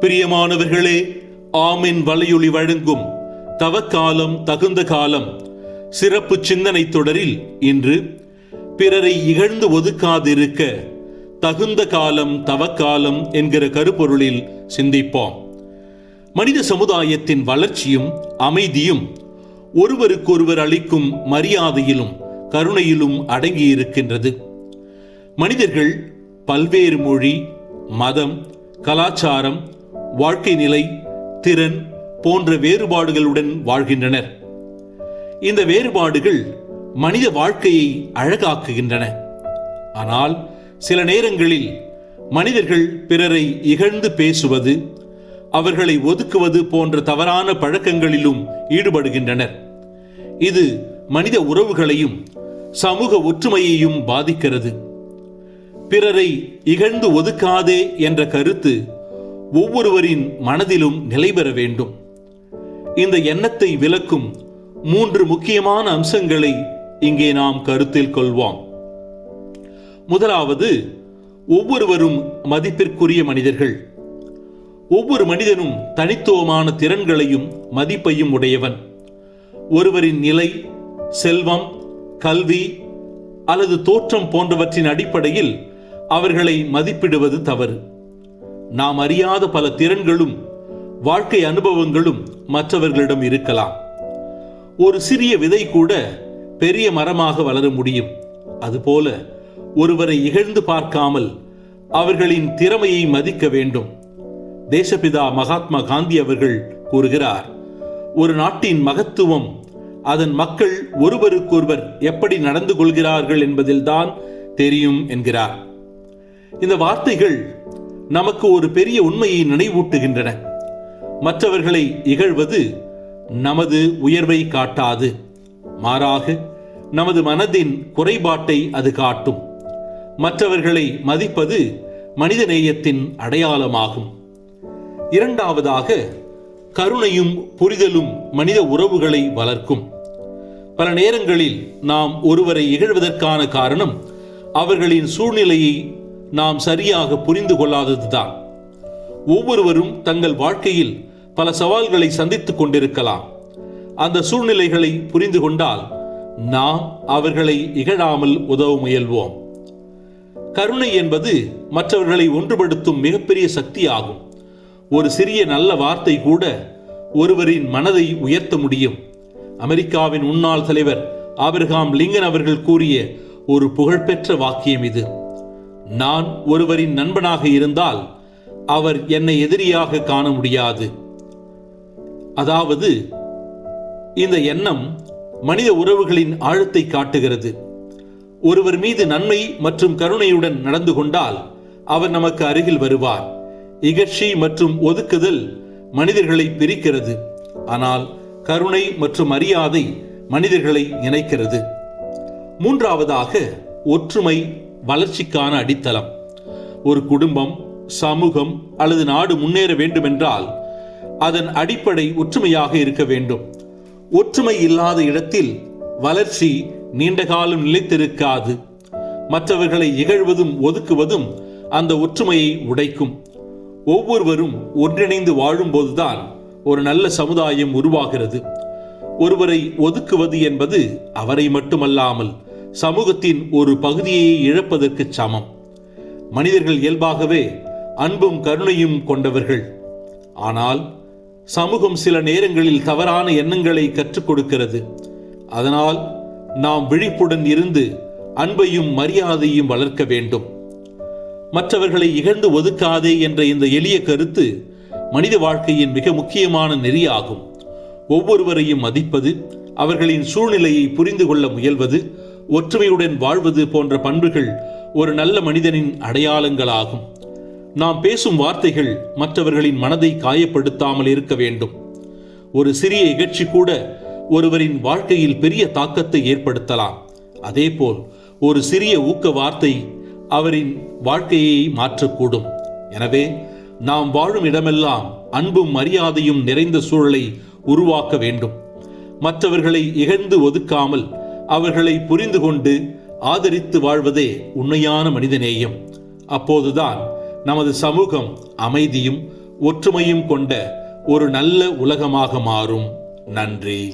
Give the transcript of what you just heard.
பிரியமானவர்களே, ஆமென் வலையொலி வழங்கும் தவக்காலம் தகுந்த காலம் சிறப்பு சிந்தனை தொடரில் இன்று பிறரை இகழ்ந்து ஒதுக்காதிருக்க தகுந்த காலம் தவக்காலம் என்கிற கருப்பொருளில் சிந்திப்போம். மனித சமுதாயத்தின் வளர்ச்சியும் அமைதியும் ஒருவருக்கொருவர் அளிக்கும் மரியாதையிலும் கருணையிலும் அடங்கியிருக்கின்றது. மனிதர்கள் பல்வேறு மொழி, மதம், கலாச்சாரம், வாழ்க்கை நிலை, திறன் போன்ற வேறுபாடுகளுடன் வாழ்கின்றனர். இந்த வேறுபாடுகள் மனித வாழ்க்கையை அழகாக்குகின்றன. ஆனால் சில நேரங்களில் மனிதர்கள் பிறரை இகழ்ந்து பேசுவது, அவர்களை ஒதுக்குவது போன்ற தவறான பழக்கங்களிலும் ஈடுபடுகின்றனர். இது மனித உறவுகளையும் சமூக ஒற்றுமையையும் பாதிக்கிறது. பிறரை இகழ்ந்து ஒதுக்காதே என்ற கருத்து ஒவ்வொருவரின் மனதிலும் நிலைபெற வேண்டும். இந்த எண்ணத்தை விளக்கும் 3 முக்கியமான அம்சங்களை இங்கே நாம் கருத்தில் கொள்வோம். முதலாவது, ஒவ்வொருவரும் மதிப்பிற்குரிய மனிதர்கள். ஒவ்வொரு மனிதனும் தனித்துவமான திறன்களையும் மதிப்பையும் உடையவன். ஒருவரின் நிலை, செல்வம், கல்வி அல்லது தோற்றம் போன்றவற்றின் அடிப்படையில் அவர்களை மதிப்பிடுவது தவறு. நாம் அறியாத பல திறன்களும் வாழ்க்கை அனுபவங்களும் மற்றவர்களிடம் இருக்கலாம். ஒரு சிறிய விதை கூட பெரிய மரமாக வளர முடியும். அதுபோல ஒருவரை இகழ்ந்து பார்க்காமல் அவர்களின் திறமையை மதிக்க வேண்டும். தேசபிதா மகாத்மா காந்தி அவர்கள் கூறுகிறார், ஒரு நாட்டின் மகத்துவம் அதன் மக்கள் ஒருவருக்கொருவர் எப்படி நடந்து கொள்கிறார்கள் என்பதில்தான் தெரியும் என்கிறார். இந்த வார்த்தைகள் நமக்கு ஒரு பெரிய உண்மையை நினைவூட்டுகின்றன. மற்றவர்களை இகழ்வது நமது உயர்வை காட்டாது, மாறாக நமது மனதின் குறைபாட்டை அது காட்டும். மற்றவர்களை மதிப்பது மனிதநேயத்தின் அடையாளமாகும். இரண்டாவதாக, கருணையும் புரிதலும் மனித உறவுகளை வளர்க்கும். பல நேரங்களில் நாம் ஒருவரை இகழ்வதற்கான காரணம் அவர்களின் சூழ்நிலையை நாம் சரியாக புரிந்து கொள்ளாததுதான். ஒவ்வொருவரும் தங்கள் வாழ்க்கையில் பல சவால்களை சந்தித்துக் கொண்டிருக்கலாம். அந்த சூழ்நிலைகளை புரிந்து கொண்டால் நாம் அவர்களை இகழாமல் உதவ முயல்வோம். கருணை என்பது மற்றவர்களை ஒன்றுபடுத்தும் மிகப்பெரிய சக்தி ஆகும். ஒரு சிறிய நல்ல வார்த்தை கூட ஒருவரின் மனதை உயர்த்த முடியும். அமெரிக்காவின் முன்னாள் தலைவர் ஆபிரகாம் லிங்கன் அவர்கள் கூறிய ஒரு புகழ்பெற்ற வாக்கியம் இது. நான் ஒருவரின் நண்பனாக இருந்தால் அவர் என்னை எதிரியாக காண முடியாது. அதாவது இந்த எண்ணம் மனித உறவுகளின் ஆழத்தை காட்டுகிறது. ஒருவர் மீது நன்மை மற்றும் கருணையுடன் நடந்து கொண்டால் அவர் நமக்கு அருகில் வருவார். இகழ்ச்சி மற்றும் ஒதுக்குதல் மனிதர்களை பிரிக்கிறது. ஆனால் கருணை மற்றும் மரியாதை மனிதர்களை இணைக்கிறது. மூன்றாவதாக, ஒற்றுமை வளர்ச்சிக்கான அடித்தளம். ஒரு குடும்பம், சமூகம் அல்லது நாடு முன்னேற வேண்டுமென்றால் அதன் அடிப்படை ஒற்றுமையாக இருக்க வேண்டும். ஒற்றுமை இல்லாத இடத்தில் வளர்ச்சி நீண்ட காலம் நிலைத்திருக்காது. மற்றவர்களை இகழ்வதும் ஒதுக்குவதும் அந்த ஒற்றுமையை உடைக்கும். ஒவ்வொருவரும் ஒன்றிணைந்து வாழும்போதுதான் ஒரு நல்ல சமுதாயம் உருவாகிறது. ஒருவரை ஒதுக்குவது என்பது அவரை மட்டுமல்லாமல் சமூகத்தின் ஒரு பகுதியை இழப்பதற்கு சமம். மனிதர்கள் இயல்பாகவே அன்பும் கருணையும் கொண்டவர்கள். ஆனால் சமூகம் சில நேரங்களில் தவறான எண்ணங்களை கற்றுக் கொடுக்கிறது. அதனால் நாம் விழிப்புடன் இருந்து அன்பையும் மரியாதையும் வளர்க்க வேண்டும். மற்றவர்களை இகழ்ந்து ஒதுக்காதே என்ற இந்த எளிய கருத்து மனித வாழ்க்கையின் மிக முக்கியமான நெறியாகும். ஒவ்வொருவரையும் மதிப்பது, அவர்களின் சூழ்நிலையை புரிந்து கொள்ள முயல்வது, ஒற்றுமையுடன் வாழ்வது போன்ற பண்புகள் ஒரு நல்ல மனிதனின் அடையாளங்களாகும். நாம் பேசும் வார்த்தைகள் மற்றவர்களின் மனதை காயப்படுத்தாமல் இருக்க வேண்டும். ஒரு சிறிய இகழ்ச்சி கூட ஒருவரின் வாழ்க்கையில் பெரிய தாக்கத்தை ஏற்படுத்தலாம். அதேபோல் ஒரு சிறிய ஊக்க வார்த்தை அவரின் வாழ்க்கையை மாற்றக்கூடும். எனவே நாம் வாழும் இடமெல்லாம் அன்பும் மரியாதையும் நிறைந்த சூழலை உருவாக்க வேண்டும். மற்றவர்களை இகழ்ந்து ஒதுக்காமல் அவர்களை புரிந்து கொண்டு ஆதரித்து வாழ்வதே உண்மையான மனிதநேயம். அப்போதுதான் நமது சமூகம் அமைதியும் ஒற்றுமையும் கொண்ட ஒரு நல்ல உலகமாக மாறும். நன்றி.